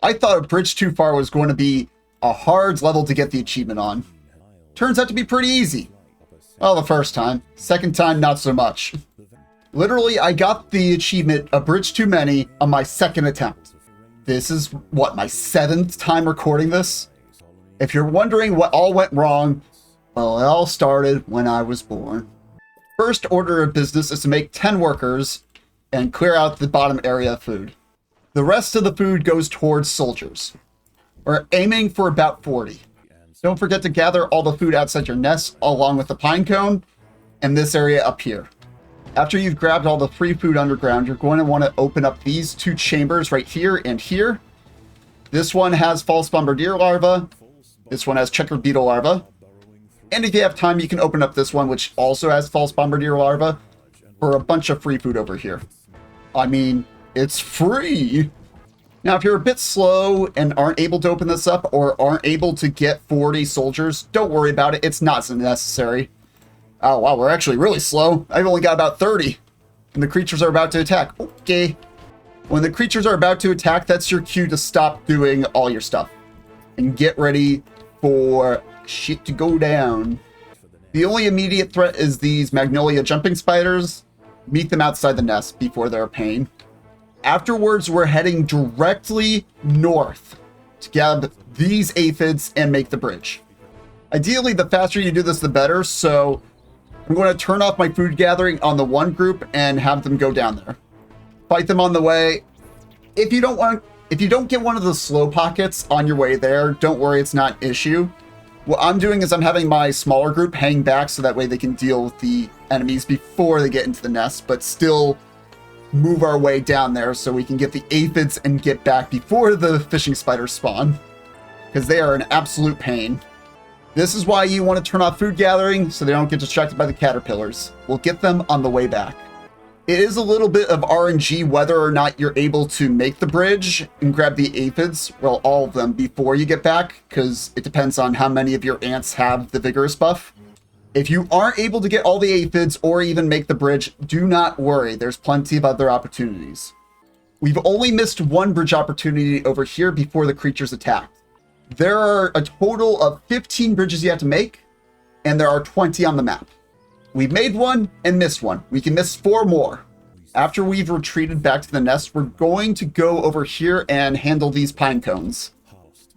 I thought a bridge too far was going to be a hard level to get the achievement on. Turns out to be pretty easy. Well, the first time. Second time, not so much. Literally, I got the achievement, A Bridge Too Many, on my second attempt. This is, what, my 7th time recording this? If you're wondering what all went wrong, well, it all started when I was born. First order of business is to make 10 workers and clear out the bottom area of food. The rest of the food goes towards soldiers. We're aiming for about 40. Don't forget to gather all the food outside your nest along with the pine cone and this area up here. After you've grabbed all the free food underground, you're going to want to open up these 2 chambers right here and here. This one has false bombardier larva. This one has checkered beetle larva. And if you have time, you can open up this one, which also has false bombardier larva, for a bunch of free food over here. I mean, it's free! Now, if you're a bit slow and aren't able to open this up or aren't able to get 40 soldiers, don't worry about it. It's not necessary. Oh, wow, we're actually really slow. I've only got about 30. And the creatures are about to attack. Okay. When the creatures are about to attack, that's your cue to stop doing all your stuff. And get ready for shit to go down. The only immediate threat is these magnolia jumping spiders. Meet them outside the nest before they're a pain. Afterwards, we're heading directly north to grab these aphids and make the bridge. Ideally, the faster you do this, the better, so I'm going to turn off my food gathering on the one group and have them go down there. Fight them on the way. If you don't get one of the slow pockets on your way there, don't worry, it's not an issue. What I'm doing is I'm having my smaller group hang back so that way they can deal with the enemies before they get into the nest, but still move our way down there so we can get the aphids and get back before the fishing spiders spawn, because they are an absolute pain. This is why you want to turn off food gathering so they don't get distracted by the caterpillars. We'll get them on the way back. It is a little bit of RNG whether or not you're able to make the bridge and grab the aphids, well, all of them, before you get back, because it depends on how many of your ants have the vigorous buff. If you aren't able to get all the aphids or even make the bridge, do not worry, there's plenty of other opportunities. We've only missed one bridge opportunity over here before the creatures attacked. There are a total of 15 bridges you have to make, and there are 20 on the map. We've made one and missed one. We can miss 4 more. After we've retreated back to the nest, we're going to go over here and handle these pine cones.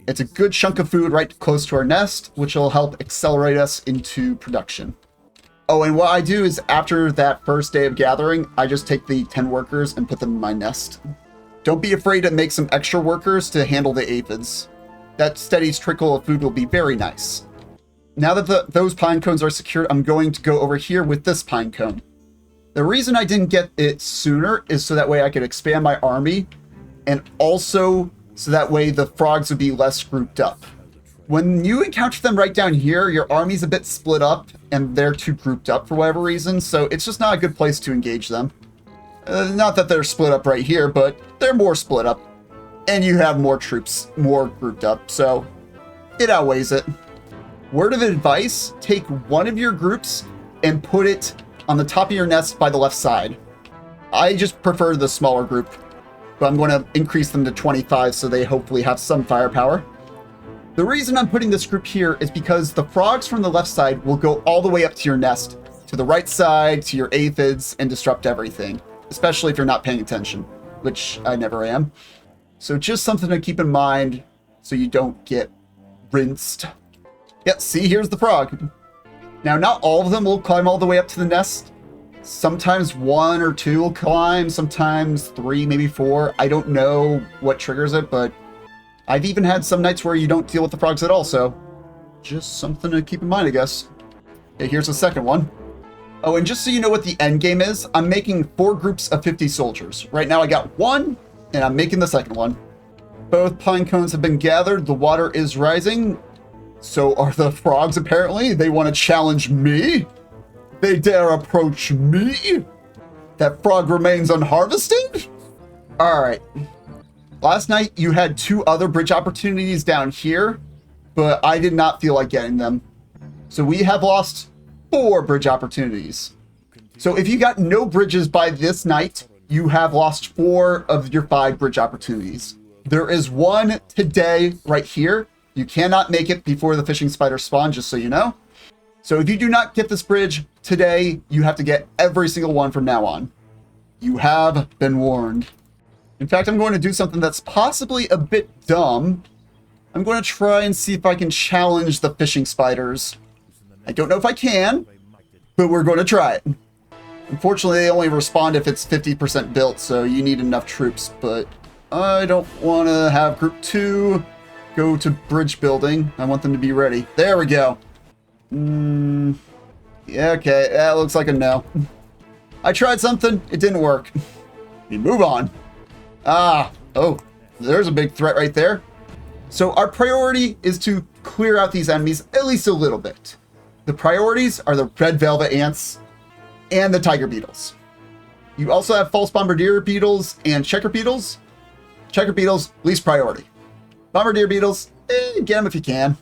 It's a good chunk of food right close to our nest, which will help accelerate us into production. Oh, and what I do is after that first day of gathering, I just take the 10 workers and put them in my nest. Don't be afraid to make some extra workers to handle the aphids. That steady trickle of food will be very nice. Now that those pine cones are secured, I'm going to go over here with this pine cone. The reason I didn't get it sooner is so that way I could expand my army, and also so that way the frogs would be less grouped up. When you encounter them right down here, your army's a bit split up, and they're too grouped up for whatever reason, so it's just not a good place to engage them. Not that they're split up right here, but they're more split up. And you have more troops, more grouped up, so it outweighs it. Word of advice, take one of your groups and put it on the top of your nest by the left side. I just prefer the smaller group, but I'm going to increase them to 25 so they hopefully have some firepower. The reason I'm putting this group here is because the frogs from the left side will go all the way up to your nest, to the right side, to your aphids, and disrupt everything, especially if you're not paying attention, which I never am. So just something to keep in mind so you don't get rinsed. Yep, see, here's the frog. Now, not all of them will climb all the way up to the nest. Sometimes 1 or 2 will climb, sometimes 3, maybe 4. I don't know what triggers it, but I've even had some nights where you don't deal with the frogs at all, so just something to keep in mind, I guess. Okay, here's the second one. Oh, and just so you know what the end game is, I'm making 4 groups of 50 soldiers. Right now I got 1, and I'm making the second one. Both pine cones have been gathered, the water is rising. So are the frogs, apparently. They want to challenge me? They dare approach me? That frog remains unharvested? Alright. Last night, you had 2 other bridge opportunities down here, but I did not feel like getting them. So we have lost 4 bridge opportunities. So if you got no bridges by this night, you have lost 4 of your 5 bridge opportunities. There is one today right here. You cannot make it before the fishing spider spawn, just so you know. So if you do not get this bridge today, you have to get every single one from now on. You have been warned. In fact, I'm going to do something that's possibly a bit dumb. I'm going to try and see if I can challenge the fishing spiders. I don't know if I can, but we're going to try it. Unfortunately, they only respond if it's 50% built, so you need enough troops, but I don't want to have group 2 go to bridge building. I want them to be ready. There we go. Yeah, okay, that looks like a no. I tried something, it didn't work. We move on. Oh, there's a big threat right there. So our priority is to clear out these enemies at least a little bit. The priorities are the red velvet ants and the tiger beetles. You also have false bombardier beetles and checker beetles. Checker beetles, least priority. Bombardier beetles, get them if you can.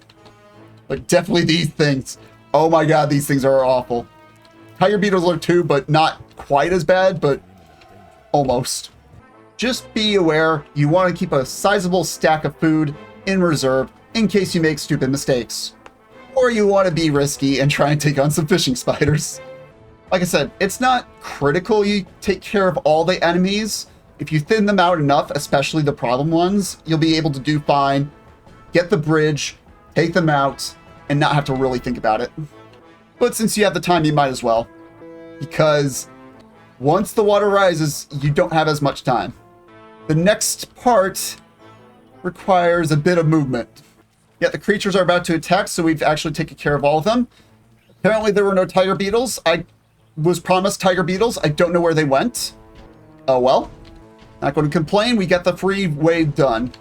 But definitely these things. Oh my god, these things are awful. Tiger beetles are too, but not quite as bad, but almost. Just be aware, you want to keep a sizable stack of food in reserve in case you make stupid mistakes. Or you want to be risky and try and take on some fishing spiders. Like I said, it's not critical you take care of all the enemies. If you thin them out enough, especially the problem ones, you'll be able to do fine, get the bridge, take them out, and not have to really think about it. But since you have the time, you might as well. Because once the water rises, you don't have as much time. The next part requires a bit of movement. Yeah, the creatures are about to attack, so we've actually taken care of all of them. Apparently there were no tiger beetles. I was promised tiger beetles. I don't know where they went. Oh well. Not going to complain. We got the free wave done.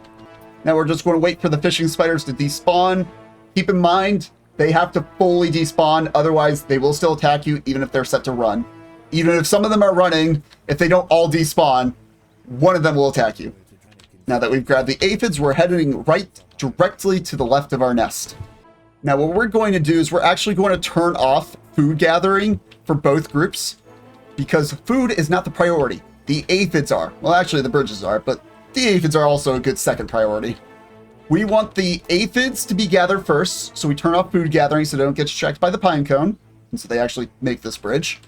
Now we're just going to wait for the fishing spiders to despawn. Keep in mind, they have to fully despawn. Otherwise, they will still attack you, even if they're set to run. Even if some of them are running, if they don't all despawn, one of them will attack you. Now that we've grabbed the aphids, we're heading right directly to the left of our nest. Now what we're going to do is we're actually going to turn off food gathering for both groups, because food is not the priority. The aphids are. Well, actually the bridges are, but the aphids are also a good second priority. We want the aphids to be gathered first, so we turn off food gathering so they don't get distracted by the pine cone, and so they actually make this bridge.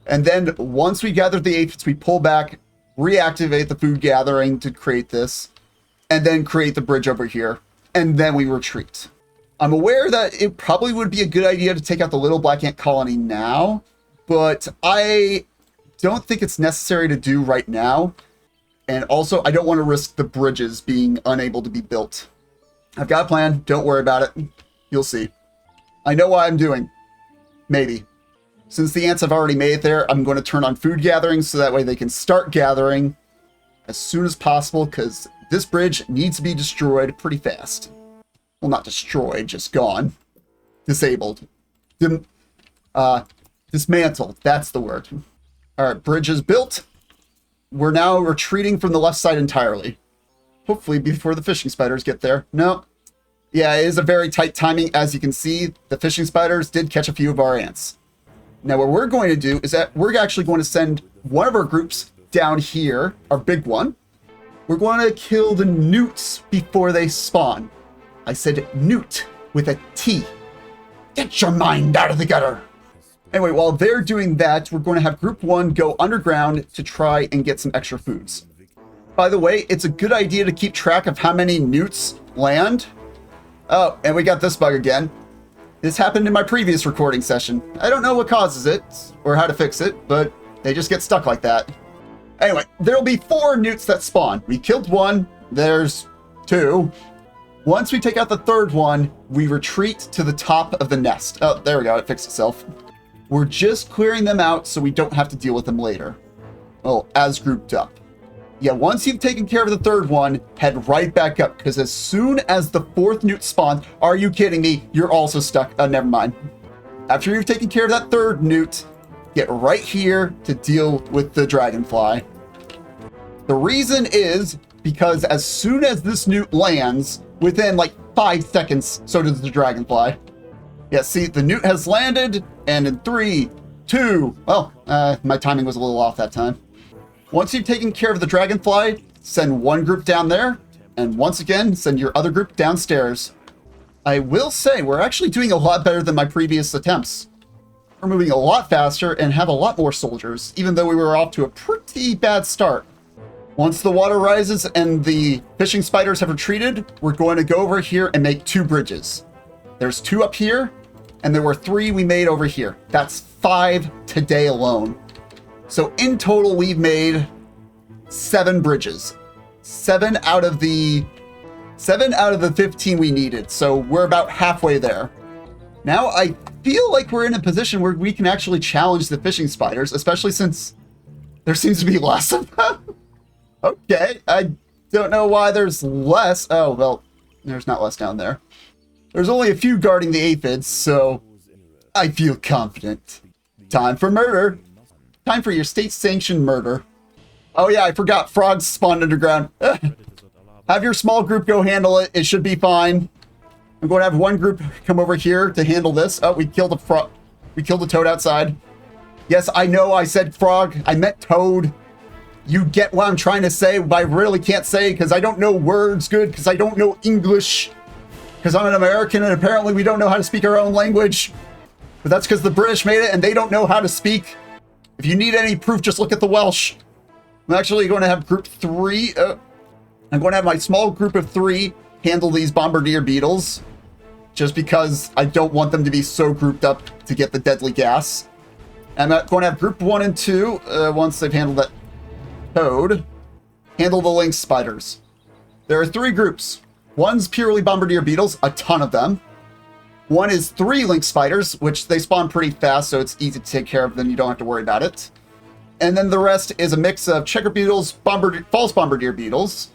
And then once we gather the aphids, we pull back, reactivate the food gathering to create this, and then create the bridge over here, and then we retreat. I'm aware that it probably would be a good idea to take out the little black ant colony now, but I don't think it's necessary to do right now. And also, I don't want to risk the bridges being unable to be built. I've got a plan. Don't worry about it. You'll see. I know what I'm doing. Maybe. Since the ants have already made it there, I'm going to turn on food gathering so that way they can start gathering as soon as possible, because this bridge needs to be destroyed pretty fast. Well, not destroyed, just gone. Disabled. Dismantled. That's the word. Alright, bridge is built. We're now retreating from the left side entirely. Hopefully before the fishing spiders get there. No. Yeah, it is a very tight timing. As you can see, the fishing spiders did catch a few of our ants. Now what we're going to do is that we're actually going to send one of our groups down here, our big one. We're going to kill the newts before they spawn. I said newt with a T. Get your mind out of the gutter. Anyway, while they're doing that, we're going to have group 1 go underground to try and get some extra foods. By the way, it's a good idea to keep track of how many newts land. Oh, and we got this bug again. This happened in my previous recording session. I don't know what causes it or how to fix it, but they just get stuck like that. Anyway, there'll be 4 newts that spawn. We killed 1. There's 2. Once we take out the 3rd one, we retreat to the top of the nest. Oh, there we go. It fixed itself. We're just clearing them out so we don't have to deal with them later. Oh, as grouped up. Yeah, once you've taken care of the 3rd one, head right back up, because as soon as the 4th newt spawns, are you kidding me? You're also stuck. Never mind. After you've taken care of that 3rd newt, get right here to deal with the dragonfly. The reason is because as soon as this newt lands, within like 5 seconds, so does the dragonfly. Yeah, see, the newt has landed, and in 3, 2, well, my timing was a little off that time. Once you've taken care of the dragonfly, send one group down there, And once again, send your other group downstairs. I will say, we're actually doing a lot better than my previous attempts. We're moving a lot faster and have a lot more soldiers, even though we were off to a pretty bad start. Once the water rises and the fishing spiders have retreated, we're going to go over here and make 2 bridges. There's 2 up here, and there were 3 we made over here. That's 5 today alone. So in total, we've made 7 bridges. 7 out of the 15 we needed. So we're about halfway there. Now I feel like we're in a position where we can actually challenge the fishing spiders, especially since there seems to be less of them. Okay, I don't know why there's less. Oh, well, there's not less down there. There's only a few guarding the aphids, so I feel confident. Time for murder. Time for your state-sanctioned murder. Oh yeah, I forgot frogs spawned underground. Have your small group go handle it. It should be fine. I'm going to have one group come over here to handle this. Oh, we killed a frog. We killed a toad outside. Yes, I know I said frog. I meant toad. You get what I'm trying to say, but I really can't say because I don't know words good, because I don't know English, because I'm an American and apparently we don't know how to speak our own language. But that's because the British made it and they don't know how to speak. If you need any proof, just look at the Welsh. I'm actually going to have group 3. I'm going to have my small group of 3 handle these bombardier beetles, just because I don't want them to be so grouped up to get the deadly gas. I'm going to have group 1 and 2, once they've handled that toad, handle the lynx spiders. There are 3 groups. One's purely bombardier beetles, a ton of them. One is 3 lynx spiders, which they spawn pretty fast, so it's easy to take care of them. You don't have to worry about it. And then the rest is a mix of checker beetles, false bombardier beetles,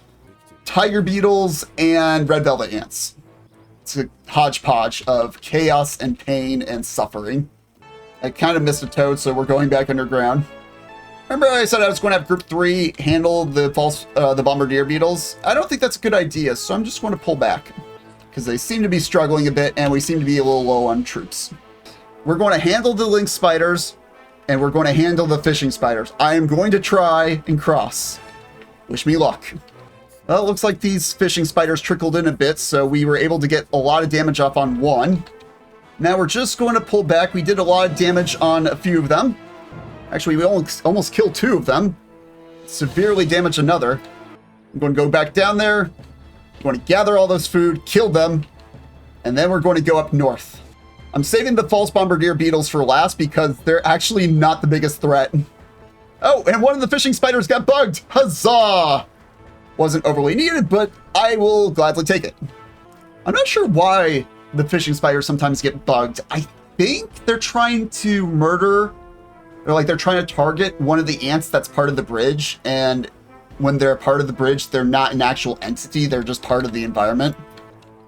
tiger beetles, and red velvet ants. It's a hodgepodge of chaos and pain and suffering. I kind of missed a toad, so we're going back underground. Remember I said I was going to have group 3 handle the bombardier beetles? I don't think that's a good idea, so I'm just going to pull back, because they seem to be struggling a bit, and we seem to be a little low on troops. We're going to handle the lynx spiders, and we're going to handle the fishing spiders. I am going to try and cross. Wish me luck. Well, it looks like these fishing spiders trickled in a bit, so we were able to get a lot of damage off on one. Now we're just going to pull back. We did a lot of damage on a few of them. Actually, we almost killed 2 of them. Severely damaged another. I'm going to go back down there. I'm going to gather all those food, kill them, and then we're going to go up north. I'm saving the false bombardier beetles for last because they're actually not the biggest threat. Oh, and one of the fishing spiders got bugged. Huzzah! Wasn't overly needed, but I will gladly take it. I'm not sure why the fishing spiders sometimes get bugged. I think they're trying to murder, or like they're trying to target one of the ants that's part of the bridge, and when they're part of the bridge, they're not an actual entity, they're just part of the environment.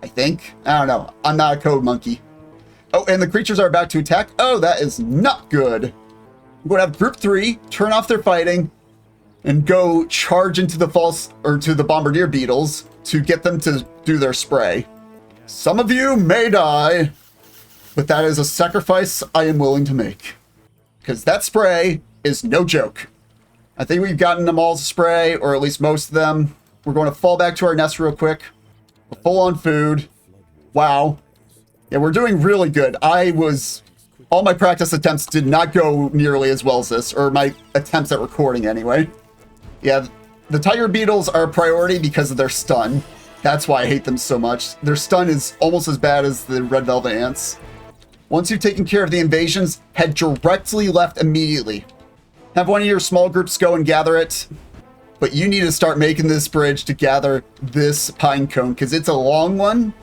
I think. I don't know. I'm not a code monkey. Oh, and the creatures are about to attack. Oh, that is not good. I'm going to have group 3 turn off their fighting and go charge into the to the bombardier beetles to get them to do their spray. Some of you may die, but that is a sacrifice I am willing to make. Because that spray is no joke. I think we've gotten them all to spray, or at least most of them. We're going to fall back to our nest real quick. We're full on food. Wow. Yeah, we're doing really good. All my practice attempts did not go nearly as well as this, or my attempts at recording anyway. Yeah, the tiger beetles are a priority because of their stun. That's why I hate them so much. Their stun is almost as bad as the red velvet ants. Once you've taken care of the invasions, head directly left immediately. Have one of your small groups go and gather it. But you need to start making this bridge to gather this pine cone, because it's a long one,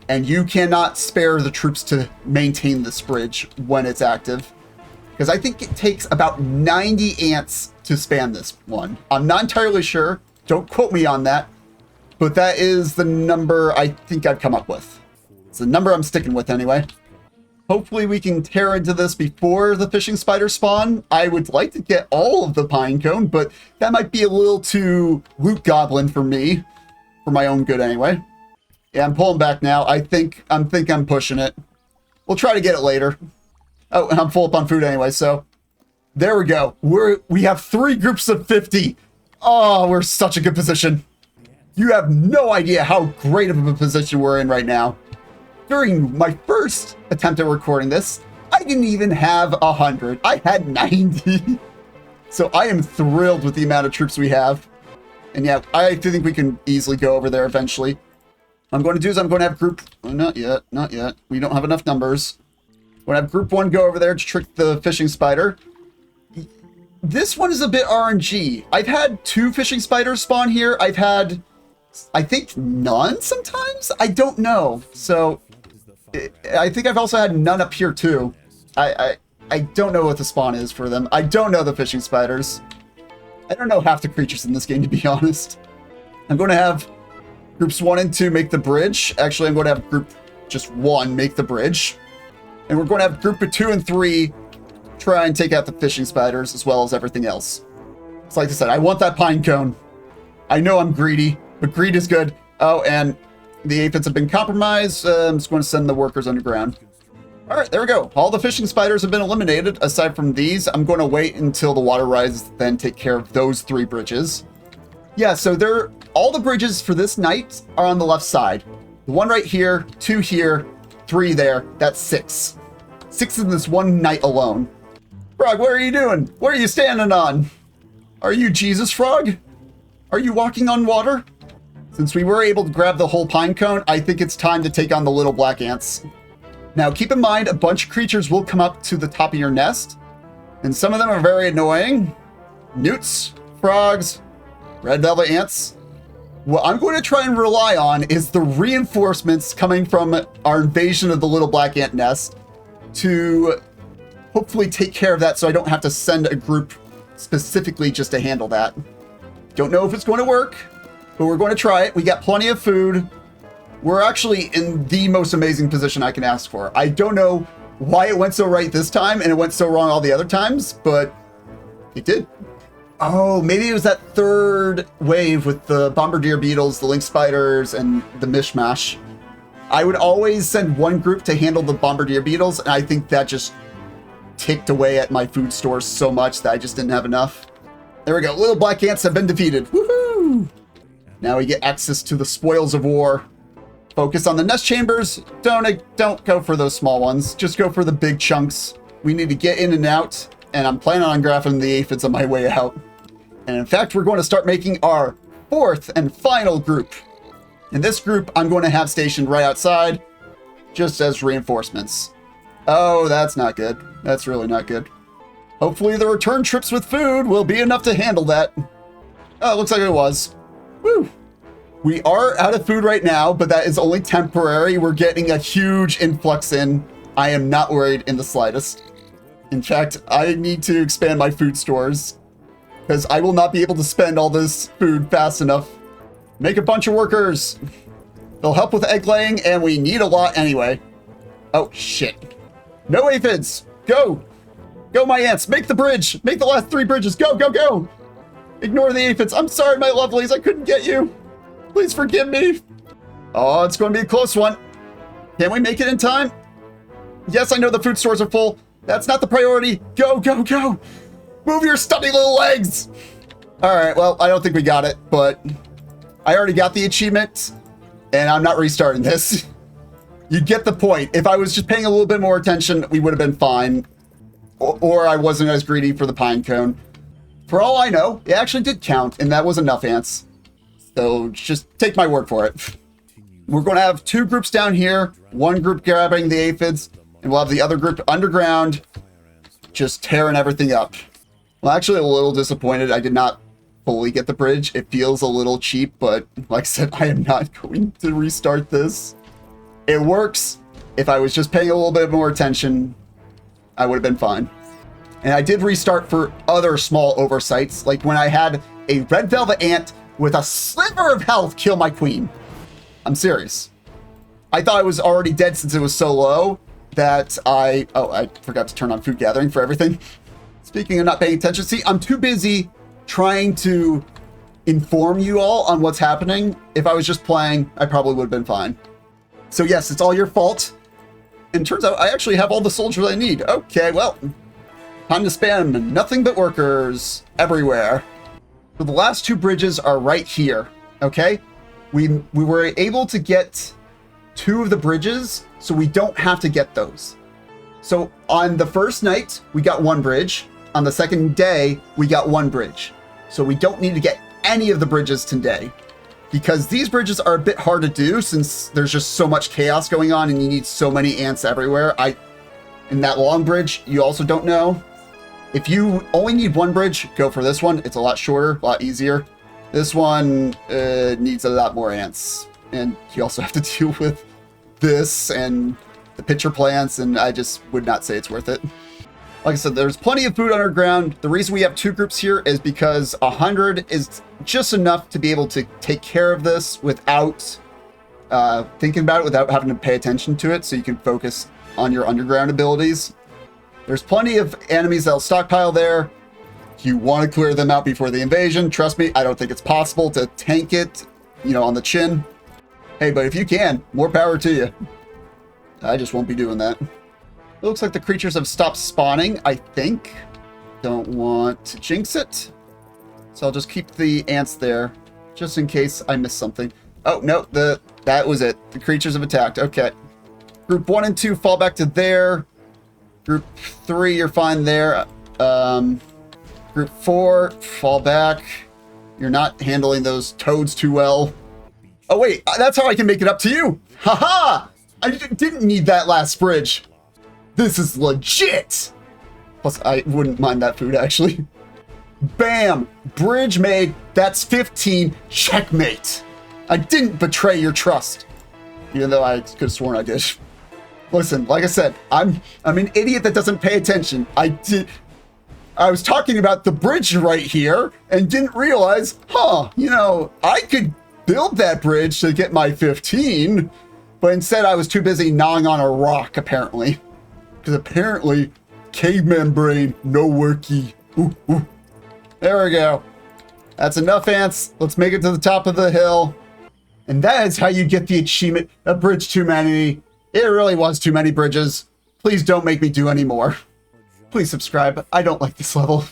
and you cannot spare the troops to maintain this bridge when it's active. Because I think it takes about 90 ants to span this one. I'm not entirely sure. Don't quote me on that. But that is the number I think I've come up with. It's the number I'm sticking with anyway. Hopefully we can tear into this before the fishing spiders spawn. I would like to get all of the pine cone, but that might be a little too loot goblin for me. For my own good anyway. Yeah, I'm pulling back now. I think I'm pushing it. We'll try to get it later. Oh, and I'm full up on food anyway, so there we go. We have 3 groups of 50. Oh, we're such a good position. You have no idea how great of a position we're in right now. During my first attempt at recording this, I didn't even have 100. I had 90. So I am thrilled with the amount of troops we have. And yeah, I think we can easily go over there eventually. What I'm going to do is I'm going to have group... Oh, not yet, not yet. We don't have enough numbers. I'm going to have group 1 go over there to trick the fishing spider. This one is a bit RNG. I've had 2 fishing spiders spawn here. I've had, I think, none sometimes? I don't know. So, I think I've also had none up here too. I don't know what the spawn is for them. I don't know the fishing spiders. I don't know half the creatures in this game, to be honest. I'm going to have groups 1 and 2 make the bridge. Actually, I'm going to have group just 1 make the bridge. And we're going to have group of 2 and 3 try and take out the fishing spiders as well as everything else. It's like I said, I want that pine cone. I know I'm greedy, but greed is good. Oh, and the aphids have been compromised. I'm just going to send the workers underground. All right, there we go. All the fishing spiders have been eliminated. Aside from these, I'm going to wait until the water rises, then take care of those 3 bridges. Yeah, so all the bridges for this night are on the left side. The 1 right here, 2 here, 3 there. That's 6. 6 in this one night alone. Frog, what are you doing? What are you standing on? Are you Jesus, Frog? Are you walking on water? Since we were able to grab the whole pine cone, I think it's time to take on the little black ants. Now, keep in mind, a bunch of creatures will come up to the top of your nest, and some of them are very annoying. Newts, frogs, red velvet ants. What I'm going to try and rely on is the reinforcements coming from our invasion of the little black ant nest to hopefully take care of that so I don't have to send a group specifically just to handle that. Don't know if it's going to work, but we're going to try it. We got plenty of food. We're actually in the most amazing position I can ask for. I don't know why it went so right this time and it went so wrong all the other times, but it did. Oh, maybe it was that 3rd wave with the bombardier beetles, the lynx spiders, and the mishmash. I would always send 1 group to handle the bombardier beetles, and I think that just ticked away at my food stores so much that I just didn't have enough. There we go. Little black ants have been defeated. Woohoo! Now we get access to the spoils of war. Focus on the nest chambers. Don't go for those small ones. Just go for the big chunks. We need to get in and out, and I'm planning on graphing the aphids on my way out. And in fact, we're going to start making our 4th and final group. In this group, I'm going to have stationed right outside, just as reinforcements. Oh, that's not good. That's really not good. Hopefully the return trips with food will be enough to handle that. Oh, it looks like it was. Woo! We are out of food right now, but that is only temporary. We're getting a huge influx in. I am not worried in the slightest. In fact, I need to expand my food stores because I will not be able to spend all this food fast enough. Make a bunch of workers. They'll help with egg laying, and we need a lot anyway. Oh, shit. No aphids. Go. Go, my ants. Make the bridge. Make the last 3 bridges. Go, go, go. Ignore the aphids. I'm sorry, my lovelies. I couldn't get you. Please forgive me. Oh, it's going to be a close one. Can we make it in time? Yes, I know the food stores are full. That's not the priority. Go, go, go. Move your stubby little legs. All right, well, I don't think we got it, but I already got the achievement, and I'm not restarting this. You get the point. If I was just paying a little bit more attention, we would have been fine. Or I wasn't as greedy for the pine cone. For all I know, it actually did count, and that was enough ants. So just take my word for it. We're going to have 2 groups down here, 1 group grabbing the aphids, and we'll have the other group underground, just tearing everything up. Well, actually a little disappointed I did not fully get the bridge. It feels a little cheap, but like I said, I am not going to restart this. It works. If I was just paying a little bit more attention, I would have been fine. And I did restart for other small oversights, like when I had a red velvet ant with a sliver of health kill my queen. I'm serious. I thought I was already dead since it was so low that I forgot to turn on food gathering for everything. Speaking of not paying attention, see, I'm too busy trying to inform you all on what's happening. If I was just playing, I probably would have been fine. So yes, it's all your fault. And turns out I actually have all the soldiers I need. Okay, well, time to spam nothing but workers everywhere. So the last 2 bridges are right here, okay? we were able to get 2 of the bridges, so we don't have to get those. So on the first night, we got 1 bridge. On the second day, we got 1 bridge. So we don't need to get any of the bridges today, because these bridges are a bit hard to do since there's just so much chaos going on and you need so many ants everywhere. In that long bridge, you also don't know. If you only need 1 bridge, go for this one. It's a lot shorter, a lot easier. This one needs a lot more ants. And you also have to deal with this and the pitcher plants, and I just would not say it's worth it. Like I said, there's plenty of food underground. The reason we have 2 groups here is because 100 is just enough to be able to take care of this without thinking about it, without having to pay attention to it, so you can focus on your underground abilities. There's plenty of enemies that'll stockpile there. You want to clear them out before the invasion. Trust me, I don't think it's possible to tank it, on the chin. Hey, but if you can, more power to you. I just won't be doing that. It looks like the creatures have stopped spawning, I think. Don't want to jinx it. So I'll just keep the ants there, just in case I miss something. Oh, no, that was it. The creatures have attacked. Okay. Group 1 and 2 fall back to there. Group 3, you're fine there. Group 4, fall back. You're not handling those toads too well. Oh, wait, that's how I can make it up to you. Haha! I didn't need that last bridge. This is legit. Plus, I wouldn't mind that food, actually. Bam! Bridge made. That's 15. Checkmate. I didn't betray your trust. Even though I could have sworn I did. Listen, like I said, I'm an idiot that doesn't pay attention. I was talking about the bridge right here and didn't realize, I could build that bridge to get my 15, but instead I was too busy gnawing on a rock, apparently. Because apparently, caveman brain, no worky. Ooh, ooh. There we go. That's enough ants. Let's make it to the top of the hill. And that is how you get the achievement, a bridge too many. It really was too many bridges. Please don't make me do any more. Please subscribe. I don't like this level.